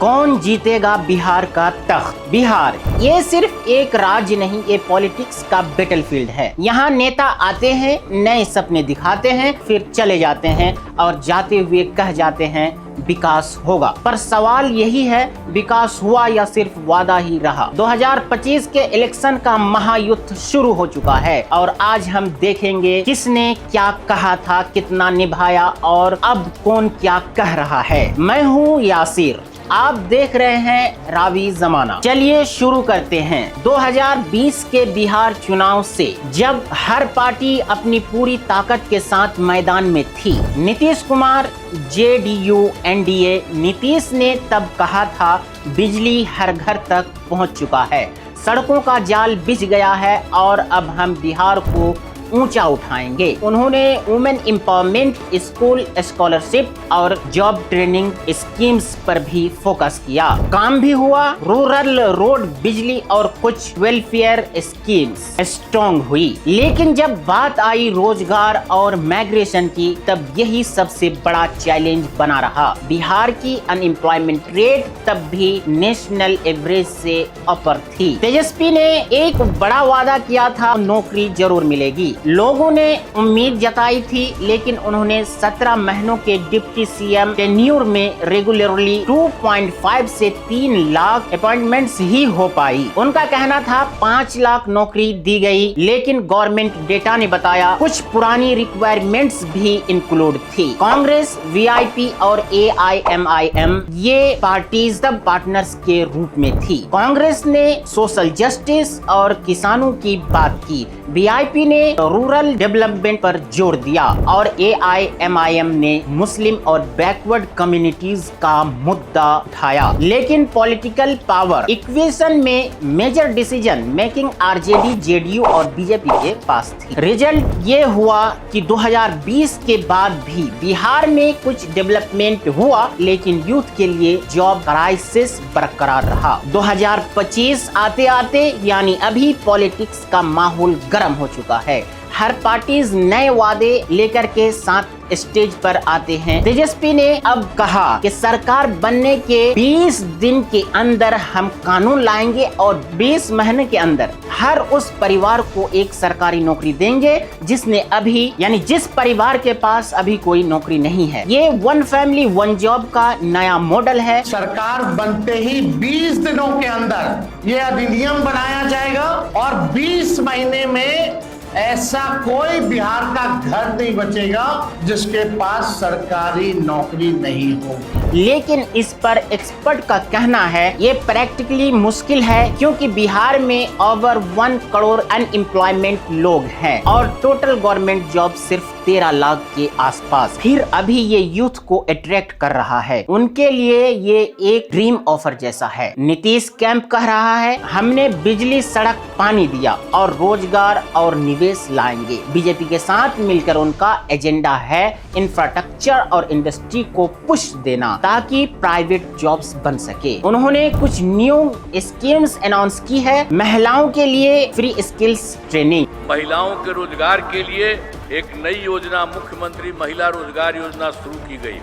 कौन जीतेगा बिहार का तख्त? बिहार ये सिर्फ एक राज्य नहीं, ये पॉलिटिक्स का बैटलफील्ड है। यहाँ नेता आते हैं, नए सपने दिखाते हैं, फिर चले जाते हैं और जाते हुए कह जाते हैं विकास होगा। पर सवाल यही है, विकास हुआ या सिर्फ वादा ही रहा? 2025 के इलेक्शन का महायुद्ध शुरू हो चुका है और आज हम देखेंगे किसने क्या कहा था, कितना निभाया और अब कौन क्या कह रहा है। मैं हूँ यासिर, आप देख रहे हैं रावी जमाना। चलिए शुरू करते हैं। 2020 के बिहार चुनाव से जब हर पार्टी अपनी पूरी ताकत के साथ मैदान में थी, नीतीश कुमार जेडीयू एनडीए, नीतीश ने तब कहा था बिजली हर घर तक पहुंच चुका है, सड़कों का जाल बिछ गया है और अब हम बिहार को ऊंचा उठाएंगे। उन्होंने वुमेन एम्पावरमेंट, स्कूल स्कॉलरशिप और जॉब ट्रेनिंग स्कीम्स पर भी फोकस किया। काम भी हुआ, रूरल रोड, बिजली और कुछ वेलफेयर स्कीम्स स्ट्रॉन्ग हुई। लेकिन जब बात आई रोजगार और माइग्रेशन की, तब यही सबसे बड़ा चैलेंज बना रहा। बिहार की अनएम्प्लॉयमेंट रेट तब भी नेशनल एवरेज से ऊपर थी। तेजस्वी ने एक बड़ा वादा किया था, नौकरी जरूर मिलेगी। लोगों ने उम्मीद जताई थी, लेकिन उन्होंने 17 महीनों के डिप्टी सीएम टेन्यूर में रेगुलरली 2.5 से 3 लाख अपॉइंटमेंट्स ही हो पाई। उनका कहना था 5 लाख नौकरी दी गई, लेकिन गवर्नमेंट डेटा ने बताया कुछ पुरानी रिक्वायरमेंट्स भी इंक्लूड थी। कांग्रेस, वीआईपी और एआईएमआईएम ये पार्टीज तब पार्टनर्स के रूप में थी। कांग्रेस ने सोशल जस्टिस और किसानों की बात की, वीआईपी ने रूरल डेवलपमेंट पर जोर दिया और एआईएमआईएम ने मुस्लिम और बैकवर्ड कम्युनिटीज का मुद्दा उठाया। लेकिन पॉलिटिकल पावर इक्वेशन में major decision making RJD, JDU और बीजेपी के पास थी। रिजल्ट ये हुआ कि 2020 के बाद भी बिहार में कुछ डेवलपमेंट हुआ, लेकिन यूथ के लिए जॉब क्राइसिस बरकरार रहा। 2025 आते आते यानी अभी पॉलिटिक्स का माहौल गर्म हो चुका है। हर पार्टीज नए वादे लेकर के साथ स्टेज पर आते हैं। तेजस्वी ने अब कहा कि सरकार बनने के 20 दिन के अंदर हम कानून लाएंगे और 20 महीने के अंदर हर उस परिवार को एक सरकारी नौकरी देंगे जिसने अभी यानी जिस परिवार के पास अभी कोई नौकरी नहीं है। ये वन फैमिली वन जॉब का नया मॉडल है। सरकार बनते ही 20 दिनों के अंदर ये अधिनियम बनाया जाएगा और 20 महीने में ऐसा कोई बिहार का घर नहीं बचेगा जिसके पास सरकारी नौकरी नहीं हो। लेकिन इस पर एक्सपर्ट का कहना है ये प्रैक्टिकली मुश्किल है, क्योंकि बिहार में ओवर 1 करोड़ अनएम्प्लॉयमेंट लोग हैं और टोटल गवर्नमेंट जॉब सिर्फ 13 लाख के आसपास। फिर अभी ये यूथ को अट्रैक्ट कर रहा है, उनके लिए ये एक ड्रीम ऑफर जैसा है। नीतीश कैंप कह रहा है हमने बिजली, सड़क, पानी दिया और रोजगार और निवेश लाएंगे। बीजेपी के साथ मिलकर उनका एजेंडा है इंफ्रास्ट्रक्चर और इंडस्ट्री को पुश देना ताकि प्राइवेट जॉब्स बन सके। उन्होंने कुछ न्यू स्कीम्स अनाउंस की है। महिलाओं के लिए फ्री स्किल्स ट्रेनिंग, महिलाओं के रोजगार के लिए एक नई योजना मुख्यमंत्री महिला रोजगार योजना शुरू की गई,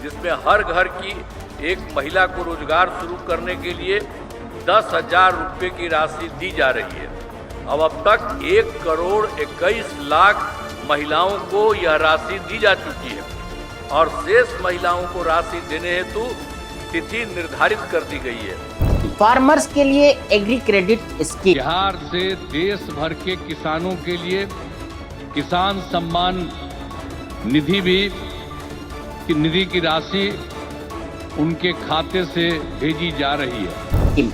जिसमें हर घर की एक महिला को रोजगार शुरू करने के लिए 10,000 रुपये की राशि दी जा रही है। अब तक 1 करोड़ 21 लाख महिलाओं को यह राशि दी जा चुकी है और शेष महिलाओं को राशि देने हेतु तिथि निर्धारित कर दी गई है। फार्मर्स के लिए एग्री क्रेडिट स्कीम, बिहार से देश भर के किसानों के लिए किसान सम्मान निधि की राशि उनके खाते से भेजी जा रही है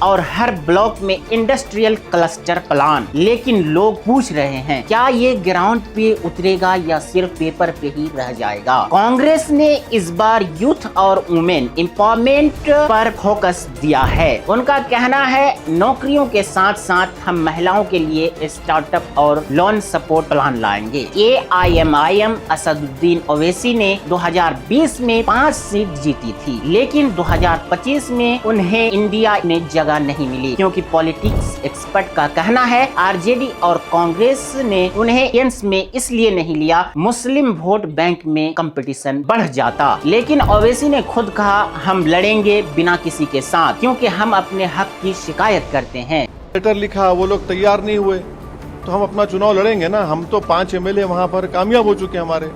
और हर ब्लॉक में इंडस्ट्रियल क्लस्टर प्लान। लेकिन लोग पूछ रहे हैं क्या ये ग्राउंड पे उतरेगा या सिर्फ पेपर पे ही रह जाएगा? कांग्रेस ने इस बार यूथ और वुमेन एम्पावरमेंट पर फोकस दिया है। उनका कहना है नौकरियों के साथ साथ हम महिलाओं के लिए स्टार्टअप और लोन सपोर्ट प्लान लाएंगे। एआईएमआईएम असदुद्दीन ओवैसी ने 2020 में 5 सीट जीती थी, लेकिन 2025 में उन्हें इंडिया ने जगह नहीं मिली, क्योंकि पॉलिटिक्स एक्सपर्ट का कहना है आरजेडी और कांग्रेस ने उन्हें एम्स में इसलिए नहीं लिया, मुस्लिम वोट बैंक में कंपटीशन बढ़ जाता। लेकिन ओवैसी ने खुद कहा, हम लड़ेंगे बिना किसी के साथ, क्योंकि हम अपने हक की शिकायत करते हैं। लेटर लिखा, वो लोग तैयार नहीं हुए, तो हम अपना चुनाव लड़ेंगे ना। हम तो 5 एमएलए वहां पर कामयाब हो चुके हैं हमारे।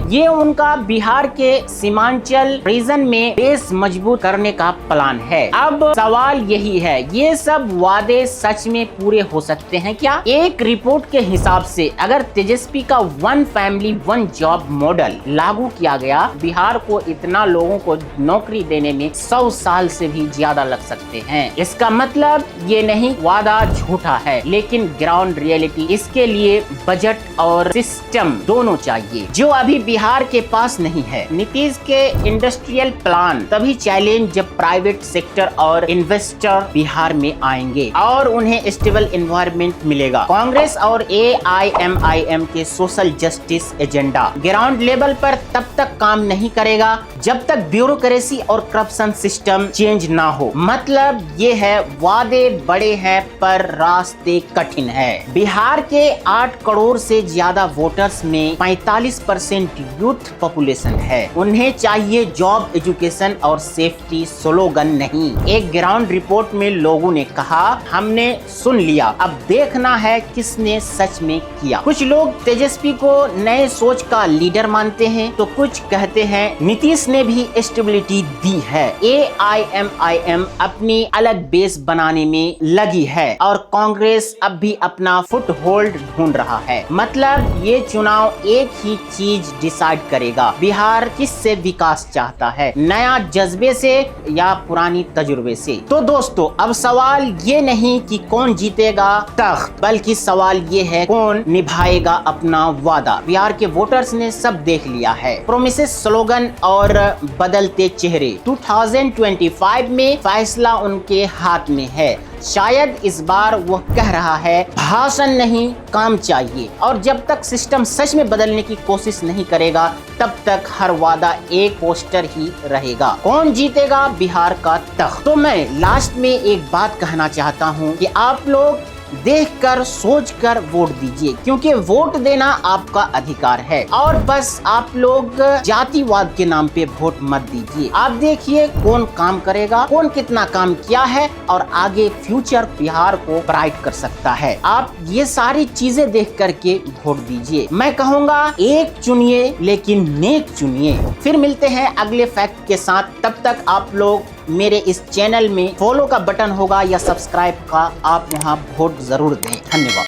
ये उनका बिहार के सीमांचल रीजन में बेस मजबूत करने का प्लान है। अब सवाल यही है, ये सब वादे सच में पूरे हो सकते हैं क्या? एक रिपोर्ट के हिसाब से अगर तेजस्वी का 1 फैमिली 1 जॉब मॉडल लागू किया गया, बिहार को इतना लोगों को नौकरी देने में 100 साल से भी ज्यादा लग सकते हैं। इसका मतलब ये नहीं वादा झूठा है, लेकिन ग्राउंड रियलिटी इसके लिए बजट और सिस्टम दोनों चाहिए, जो अभी बिहार के पास नहीं है। नीतीश के इंडस्ट्रियल प्लान तभी चैलेंज जब प्राइवेट सेक्टर और इन्वेस्टर बिहार में आएंगे और उन्हें स्टेबल एनवायरनमेंट मिलेगा। कांग्रेस और AIMIM के social justice agenda ground level पर तब तक काम नहीं करेगा जब तक ब्यूरोक्रेसी और करप्शन सिस्टम चेंज ना हो। मतलब ये है, वादे बड़े हैं पर रास्ते कठिन है। बिहार के 8 करोड़ से ज्यादा वोटर्स में 45% यूथ पॉपुलेशन है। उन्हें चाहिए जॉब, एजुकेशन और सेफ्टी, स्लोगन नहीं। एक ग्राउंड रिपोर्ट में लोगों ने कहा, हमने सुन लिया, अब देखना है किसने सच में किया। कुछ लोग तेजस्वी को नए सोच का लीडर मानते हैं, तो कुछ कहते हैं नीतीश ने भी स्टेबिलिटी दी है। AIMIM अपनी अलग बेस बनाने में लगी है और कांग्रेस अब भी अपना फुट होल्ड ढूंढ रहा है। मतलब ये चुनाव एक ही चीज डिसाइड करेगा, बिहार किससे विकास चाहता है, नया जज्बे से या पुरानी तजुर्बे से। तो दोस्तों, अब सवाल ये नहीं कि कौन जीतेगा तख्त, बल्कि सवाल ये है कौन निभाएगा अपना वादा। बिहार के वोटर्स ने सब देख लिया है, प्रोमिसेस, स्लोगन और बदलते चेहरे। 2025 में फैसला उनके हाथ में है। शायद इस बार वो कह रहा है, भाषण नहीं काम चाहिए। और जब तक सिस्टम सच में बदलने की कोशिश नहीं करेगा, तब तक हर वादा एक पोस्टर ही रहेगा। कौन जीतेगा बिहार का तख्त? तो मैं लास्ट में एक बात कहना चाहता हूँ कि आप लोग देखकर सोचकर वोट दीजिए, क्योंकि वोट देना आपका अधिकार है। और बस आप लोग जातिवाद के नाम पे वोट मत दीजिए। आप देखिए कौन काम करेगा, कौन कितना काम किया है और आगे फ्यूचर बिहार को ब्राइट कर सकता है। आप ये सारी चीजें देख करके वोट दीजिए। मैं कहूँगा, एक चुनिए लेकिन नेक चुनिए। फिर मिलते हैं अगले फैक्ट के साथ। तब तक आप लोग मेरे इस चैनल में फॉलो का बटन होगा या सब्सक्राइब का, आप वहां वोट जरूर दें। धन्यवाद।